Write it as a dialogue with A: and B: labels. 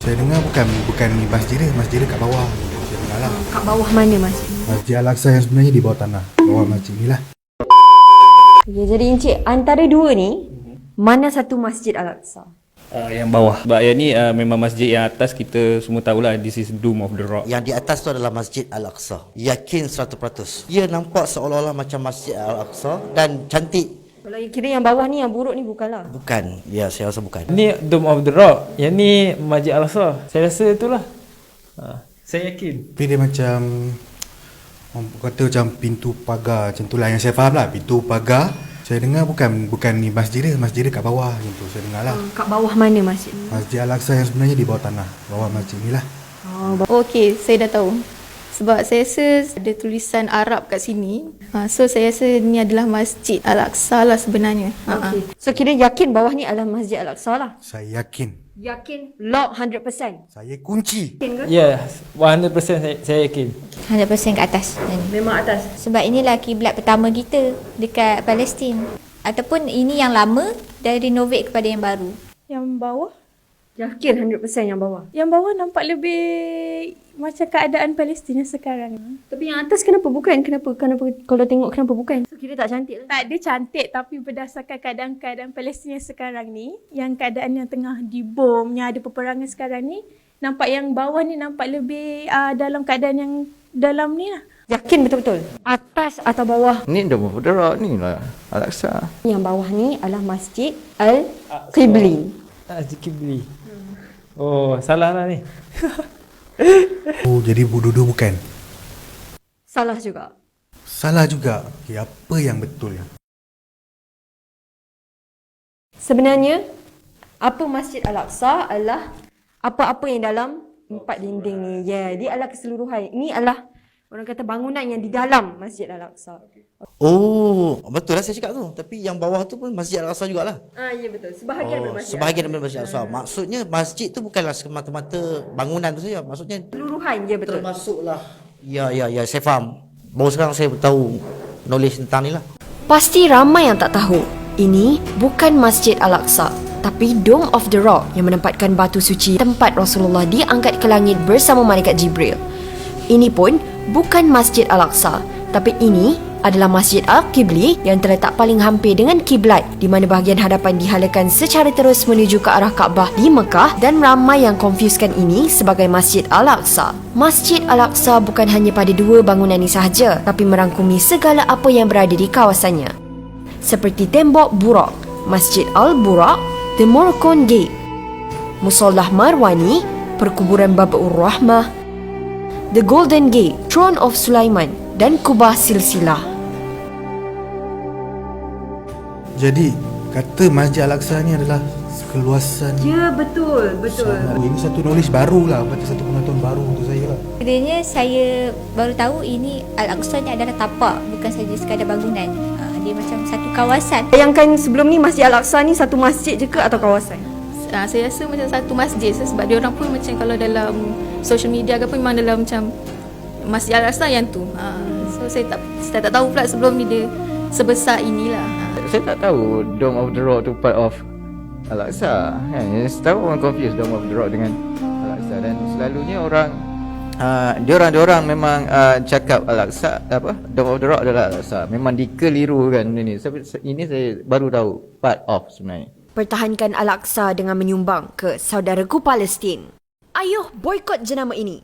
A: Saya dengar bukan masjid dia kat bawah. Saya dengar lah.
B: Kat bawah mana masjid?
A: Masjid Al-Aqsa yang sebenarnya di bawah tanah. Bawah masjid ni lah.
B: Ya, jadi Encik, antara dua ni, mana satu Masjid Al-Aqsa?
C: Yang bawah. Sebab yang ni memang masjid yang atas kita semua tahulah, this is Dome of the Rock.
D: Yang di atas tu adalah Masjid Al-Aqsa. Yakin 100%. Ia nampak seolah-olah macam Masjid Al-Aqsa dan cantik.
B: Kalau kira yang bawah ni, yang buruk ni bukanlah.
D: Bukan. Ya, saya rasa bukan.
E: Ni Dome of the Rock. Yang ni Masjid Al-Aqsa. Saya rasa itulah. Saya yakin.
A: Tapi dia macam orang kata macam pintu pagar macam tu lah yang saya faham lah. Pintu pagar. Saya dengar bukan ni masjid dia kat bawah macam tu. Saya dengar lah.
B: Kat bawah mana masjid?
A: Masjid Al-Aqsa yang sebenarnya di bawah tanah. Bawah masjid ni lah.
F: Okey, saya dah tahu. Sebab saya rasa ada tulisan Arab kat sini. So saya rasa ni adalah Masjid Al-Aqsa lah sebenarnya.
B: Okay. So kira yakin bawah ni adalah Masjid Al-Aqsa lah?
A: Saya yakin.
B: Yakin? Lock 100%?
A: Saya kunci.
B: Yakin ke?
E: Ya, 100% saya yakin.
F: 100% ke atas.
B: Memang atas?
F: Sebab inilah kiblat pertama kita dekat Palestin. Ataupun ini yang lama dan renovate kepada yang baru.
G: Yang bawah?
B: Yakin 100% yang bawah?
G: Yang bawah nampak lebih macam keadaan Palestin sekarang.
B: Tapi yang atas kenapa bukan? Kenapa kalau tengok kenapa bukan? So kira tak cantik lah.
G: Tak, dia cantik tapi berdasarkan keadaan-keadaan Palestin yang sekarang ni, yang keadaan yang tengah dibom, yang ada peperangan sekarang ni, nampak yang bawah ni nampak lebih dalam keadaan yang dalam ni lah.
B: Yakin betul-betul? Atas atau bawah?
H: Ni Dome of the Rock ni lah Al-Aqsa.
B: Yang bawah ni adalah Masjid Al-Qibli.
E: Masjid Qibli. Oh, salah lah ni.
A: Oh, jadi Bududu bukan?
B: Salah juga.
A: Salah juga. Okay, apa yang betul?
B: Sebenarnya, apa Masjid Al-Aqsa adalah apa-apa yang dalam empat dinding ni. Ya, dia adalah keseluruhan. Ini adalah orang kata bangunan yang di dalam Masjid Al-Aqsa.
D: Oh, betul lah saya cakap tu. Tapi yang bawah tu pun Masjid Al-Aqsa jugalah.
B: Ya betul. Sebahagian daripada Masjid
D: Sebahagian daripada Masjid Al-Aqsa. Maksudnya masjid tu bukanlah semata-mata bangunan tu saja. Maksudnya
B: keseluruhan je betul.
D: termasuklah. Ya, saya faham. Baru sekarang saya tahu knowledge tentang ni lah.
B: Pasti ramai yang tak tahu. Ini bukan Masjid Al-Aqsa, tapi Dome of the Rock yang menempatkan batu suci tempat Rasulullah diangkat ke langit bersama malaikat Jibril. Ini pun bukan Masjid Al-Aqsa, tapi ini adalah Masjid Al-Qibli yang terletak paling hampir dengan kiblat, di mana bahagian hadapan dihalakan secara terus menuju ke arah Kaabah di Mekah, dan ramai yang confuskan ini sebagai Masjid Al-Aqsa. Masjid Al-Aqsa bukan hanya pada dua bangunan ini sahaja, tapi merangkumi segala apa yang berada di kawasannya. Seperti tembok Burak, Masjid Al-Burak, The Moroccan Gate, Musallah Marwani, perkuburan Babur Rahmah, The Golden Gate, Throne of Sulaiman, dan Kubah Silsilah.
A: Jadi, kata Masjid Al-Aqsa ni adalah keluasan.
B: Ya, betul.
A: Ini satu knowledge baru lah. Kata satu pengetahuan baru untuk saya lah.
F: Sebenarnya saya baru tahu ini Al-Aqsa ni adalah tapak, bukan saja sekadar bangunan. Dia macam satu kawasan.
B: Bayangkan sebelum ni Masjid Al-Aqsa ni satu masjid je ke atau kawasan?
F: Saya rasa macam satu masjid sebab dia orang pun macam kalau dalam social media ke apa memang dalam macam Masjid Al-Aqsa yang tu. So saya tak tahu pula sebelum ni dia sebesar inilah.
H: Saya tak tahu Dome of the Rock tu part of Al-Aqsa. Kan? Setahu orang confuse Dome of the Rock dengan Al-Aqsa, dan selalunya orang diorang memang cakap Al-Aqsa Dome of the Rock adalah Al-Aqsa. Memang dikelirukan ini. Ini saya baru tahu part of sebenarnya.
B: Pertahankan Al-Aqsa dengan menyumbang ke saudaraku Palestin. Ayuh boikot jenama ini.